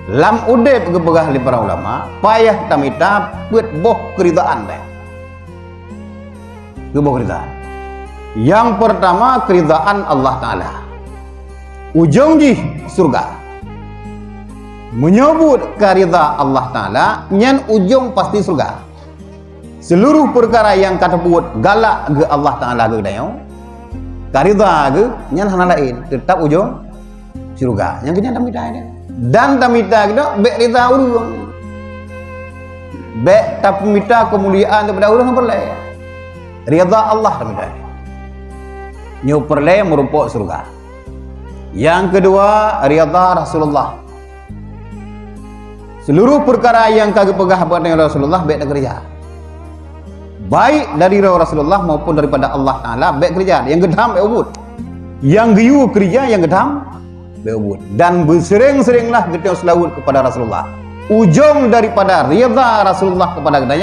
Lam udep kebegah li para ulama, payah tamita put boh keridaan deh. Boh keridaan. Yang pertama keridaan Allah Ta'ala. Ujung ji surga. Menyebut karida Allah Ta'ala, nyan ujung pasti surga. Seluruh perkara yang kata buat galak ke Allah Ta'ala ke dayo, karida ke nyan hana lain, tetap ujung surga. Yang kena tamita ini. Dan tamita kita bek rida urung. Bek tamita kemuliaan daripada urung perle. Rida Allah tamita. Nyu perle merupakan surga. Yang kedua rida Rasulullah. Seluruh perkara yang kagak pegah dengan Rasulullah bek nak kerja. Baik dari Rasulullah maupun daripada Allah Ta'ala bek kerja. Yang gedam bek ubud. Yang giyu kerja yang gedam berubud. Dan bersering-seringlah kita selawat kepada Rasulullah. Ujung daripada rida Rasulullah kepada kita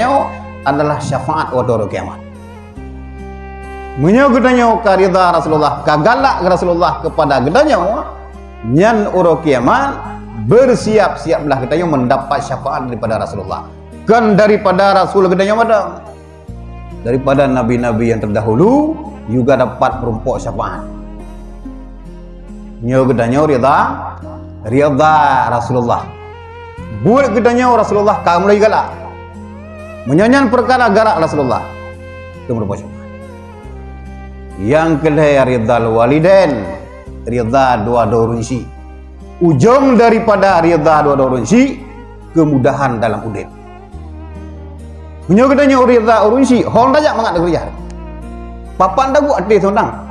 adalah syafaat pada hari kiamat. Menyo kita karida Rasulullah, kagalak Rasulullah kepada kita nyan hari kiamat, bersiap-siaplah kita mendapat syafaat daripada Rasulullah. Kan daripada Rasul kita ada, daripada nabi-nabi yang terdahulu juga dapat perempok syafaat. Nyo gedanya rida Rasulullah. Buat gedanya Rasulullah kamu lagi galak. Menyanyian perkara galak Rasulullah. Itu merupakan syafaat. Yang kedua rida walidain, rida dua-dua runsi. Ujung daripada rida dua-dua runsi kemudahan dalam udip. Nyo gedanya rida runsi, hol dajak mangat kerja. Papan dagu ade sondang.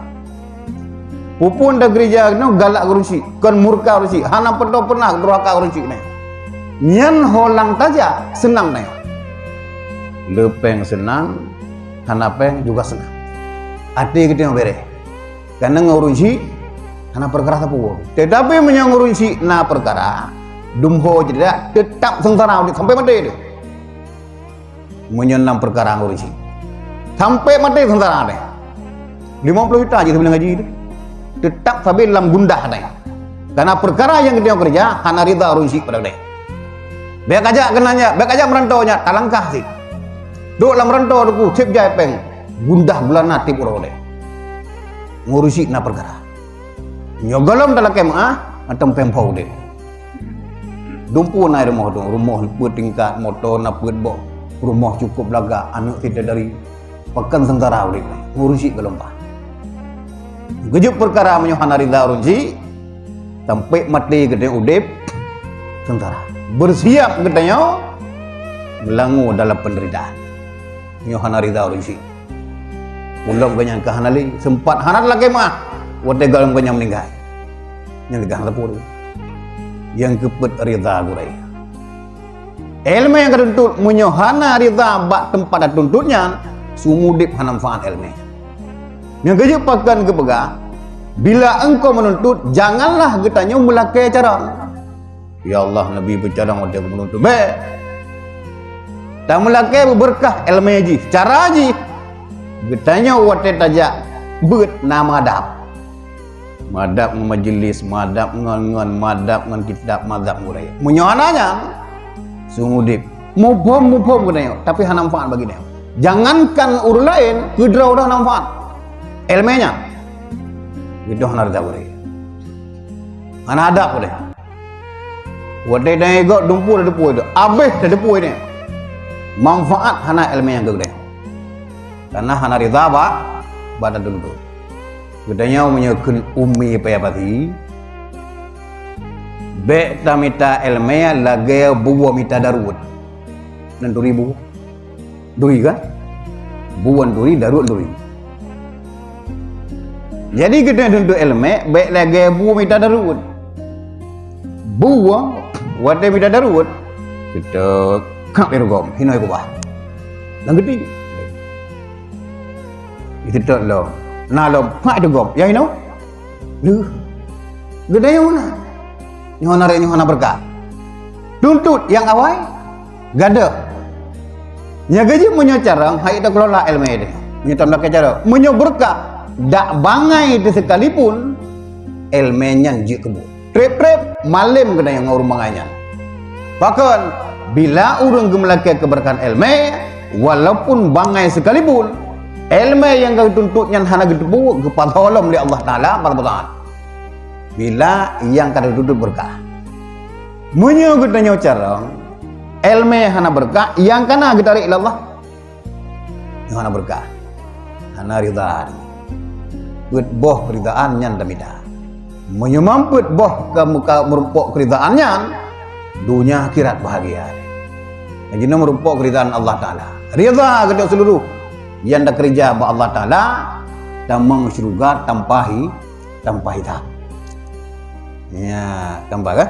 Pupun dah gereja kena galak gurusi, kan murka gurusi, hana pernah durhaka gurusi kena. Nyan holang taja senang nih. Lepeng senang, hana peng juga senang. Ati kita yang bere. Karena ngurusi, hana perkara tapu. Tetapi menyangurusi na perkara, dumho jadi tetap sengsara sampai mati dia. Menyenam perkara ngurusi, sampai mati sengsara deh. 50 juta aja sebelum ngaji itu. Tetap sampai dalam gundah deh. Karena perkara yang kita kerja hana rida rusi pada deh. Biar aja kenanya, biar aja merantaunya talangkah sih. Duk dalam merantau aku cip jai peng gundah bulan nanti pura deh. Ngurusi na perkara. Nyogalam dalam kemah atau pempau deh. Dumpu naik rumah bertingkat motor na berbok rumah cukup laga anak kita dari pekan sengsara deh. Ngurusi gelombang. Gejuk perkara menyohana rida runci sampai mati gedeng udip sengsara. Bersiap gedenya melangu dalam penderitaan. Menyohana rida runci. Ulang kenyang kehanali sempat hanat lagi mah. Wate galang kenyang meninggal. Yang digah lepur. Yang kepet rida gurai. Ilmu yang ketuntut menyohana rida bak tempat tuntutnya sumudip hanam faat ilmu. Yang kerja pakan kepegah, bila engkau menuntut, janganlah getanya melakai cara. Ya Allah, Nabi bercara waktu aku menuntut. Baik. Tak melakai berkah ilmu haji. Cara haji, getanya waktu tajak, bet nama adab. Madab majlis, madab ngon, madab ngon kitab, madab murai. Menyohananya, sungudip. Mubhom getanya, tapi hanam faat bagi dia. Jangankan urut lain, kedra udah manfaat. Ilmunya itu hana rida boleh, hana ada boleh. Wadai dan ego dumpu dah depu itu, abeh dah depu ini. Manfaat hana ilmu yang gede. Karena hana rida badan dulu. Gedanya menyokun umi payapati. Bek tamita ilmunya lagi buah mita darut. Dan duri kan? Buan duri darut duri. Jadi kita untuk ilmu, baik lagi buah minta darut. Buah, wadah minta darut. Kita kak bergom, hinai kubah. Yang gede. Itu tak lo. Nah lo, kak itu gom. Yang ini, lu, gede yang mana? Yang mana berkah. Tuntut yang awal, gada. Yang gaji menyocarang, hai tak kelola ilmu ini. Menyocarang cara, menyoberkah. Tak bangai itu sekalipun ilmunya jik kebun. Trip malam kena yang ngurung manganya. Bahkan bila orang gemelaki keberkahan ilmu, walaupun bangai sekalipun, ilmu yang kau tuntutnya hana gedebu kepada Allah oleh Allah Taala pada bila yang kada tuntut berkah. Munyo gedanya ucarang, ilmu hana berkah, yang kana gedari Allah, yang hana berkah, hana ridha. Buat boh keridaan yang damida. Munyo mamput boh ke muka merumpok keridaannya, dunia akhirat bahagia. Jadi merumpok keridaan Allah Taala. Ridha kedua seluruh yang dah kerja ba Allah Taala dan mengsyurga tanpa hitam. Ya, gambar kan?